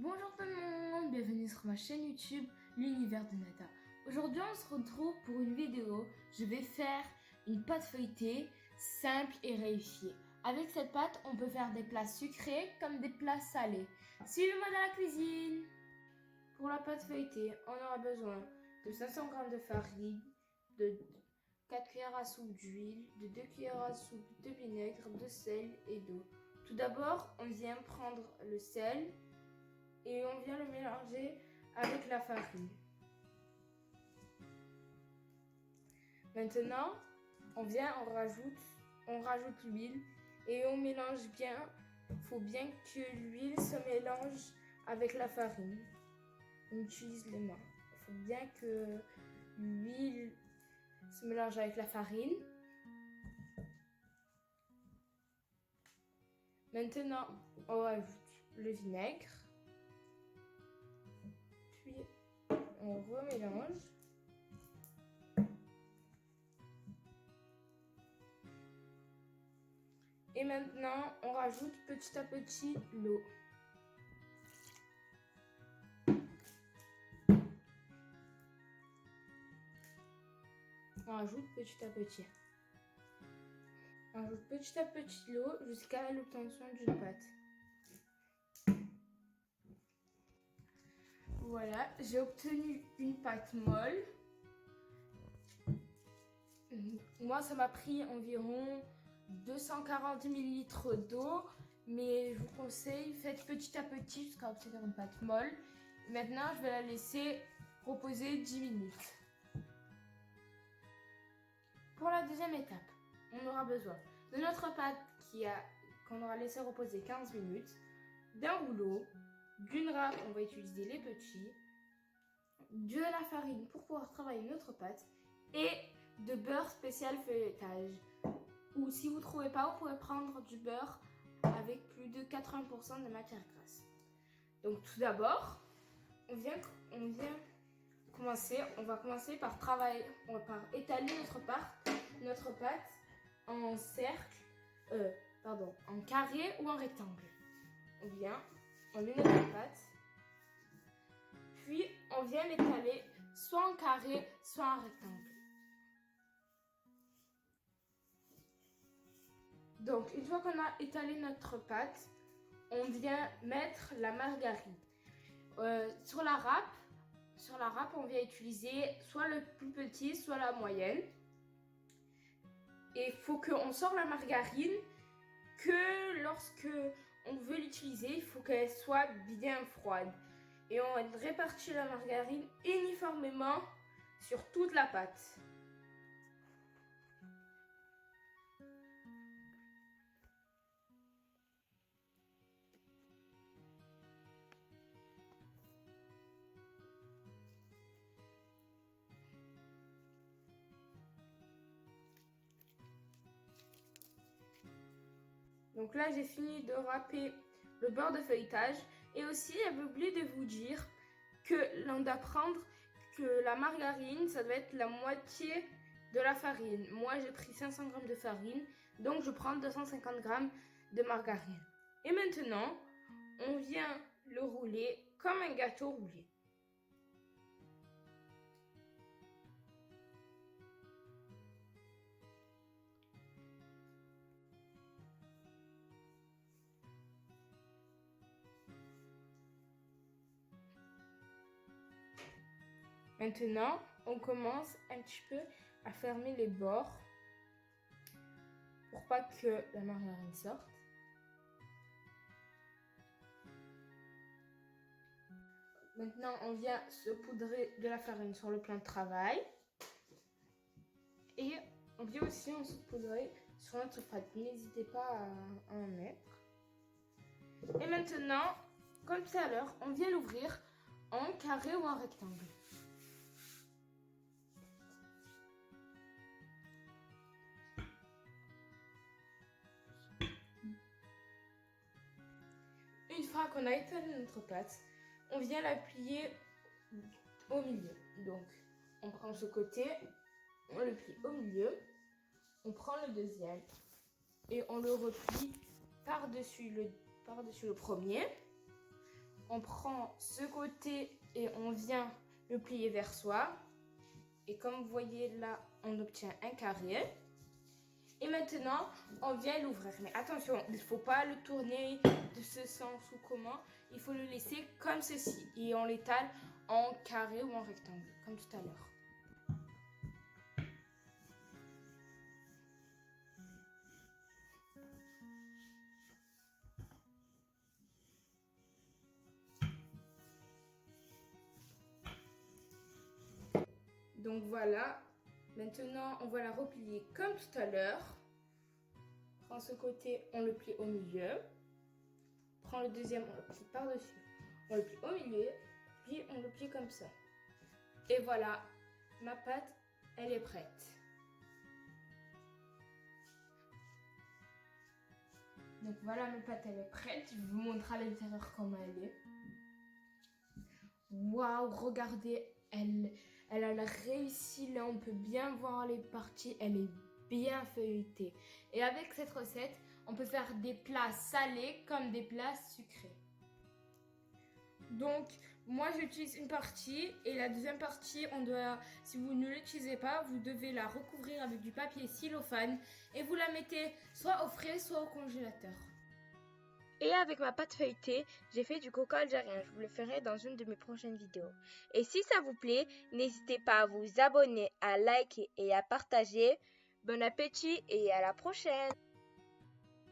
Bonjour tout le monde, bienvenue sur ma chaîne YouTube, l'univers de Nata. Aujourd'hui on se retrouve pour une vidéo, je vais faire une pâte feuilletée simple et réussie. Avec cette pâte, on peut faire des plats sucrés comme des plats salés. Suivez-moi dans la cuisine. Pour la pâte feuilletée, on aura besoin de 500 g de farine, de 4 cuillères à soupe d'huile, de 2 cuillères à soupe de vinaigre, de sel et d'eau. Tout d'abord, on vient prendre le sel et on vient le mélanger avec la farine. Maintenant, on rajoute l'huile et on mélange bien. Il faut bien que l'huile se mélange avec la farine. On utilise les mains. Il faut bien que l'huile se mélange avec la farine. Maintenant, on rajoute le vinaigre. Puis, on remélange. Et maintenant, on rajoute petit à petit l'eau. On rajoute petit à petit. On rajoute petit à petit l'eau jusqu'à l'obtention d'une pâte. Voilà, j'ai obtenu une pâte molle. Moi, ça m'a pris environ 240 ml d'eau, mais je vous conseille, faites petit à petit jusqu'à obtenir une pâte molle. Maintenant, je vais la laisser reposer 10 minutes. Pour la deuxième étape, on aura besoin de notre pâte qu'on aura laissé reposer 15 minutes, d'un rouleau, d'une râpe, on va utiliser les petits, de la farine pour pouvoir travailler notre pâte et de beurre spécial feuilletage. Ou si vous ne trouvez pas, vous pouvez prendre du beurre avec plus de 80% de matière grasse. Donc tout d'abord, on va commencer par étaler notre pâte en en carré ou en rectangle. On met notre pâte, puis on vient l'étaler soit en carré, soit en rectangle. Donc, une fois qu'on a étalé notre pâte, on vient mettre la margarine. Sur la râpe, on vient utiliser soit le plus petit, soit la moyenne. Et il faut qu'on sorte la margarine que lorsque on veut l'utiliser, il faut qu'elle soit bien froide. Et on répartit la margarine uniformément sur toute la pâte. Donc là, j'ai fini de râper le beurre de feuilletage. Et aussi, j'avais oublié de vous dire qu'on doit prendre que la margarine, ça doit être la moitié de la farine. Moi, j'ai pris 500 g de farine, donc je prends 250 g de margarine. Et maintenant, on vient le rouler comme un gâteau roulé. Maintenant, on commence un petit peu à fermer les bords pour pas que la margarine sorte. Maintenant, on vient saupoudrer de la farine sur le plan de travail. Et on vient aussi en saupoudrer sur notre pâte. N'hésitez pas à en mettre. Et maintenant, comme tout à l'heure, on vient l'ouvrir en carré ou en rectangle. Une fois qu'on a étalé notre pâte, on vient la plier au milieu. Donc, on prend ce côté, on le plie au milieu, on prend le deuxième et on le replie par-dessus le premier. on prend ce côté et on vient le plier vers soi. Et comme vous voyez là, on obtient un carré. Et maintenant, on vient l'ouvrir. Mais attention, il ne faut pas le tourner de ce sens ou comment. Il faut le laisser comme ceci. Et on l'étale en carré ou en rectangle, comme tout à l'heure. Donc voilà, maintenant on va la replier comme tout à l'heure. Prends ce côté, on le plie au milieu. Prends le deuxième, on le plie par-dessus. On le plie au milieu, puis on le plie comme ça. Et voilà, ma pâte, elle est prête. Donc voilà, ma pâte, elle est prête. Je vous montre à l'intérieur comment elle est. Waouh, regardez, elle a réussi. Là, on peut bien voir les parties. Elle est bien feuilletée. Et avec cette recette, on peut faire des plats salés comme des plats sucrés. Donc, moi, j'utilise une partie et la deuxième partie, si vous ne l'utilisez pas, vous devez la recouvrir avec du papier cellophane et vous la mettez soit au frais, soit au congélateur. Et avec ma pâte feuilletée, j'ai fait du coco algérien. Je vous le ferai dans une de mes prochaines vidéos. Et si ça vous plaît, n'hésitez pas à vous abonner, à liker et à partager. Bon appétit et à la prochaine!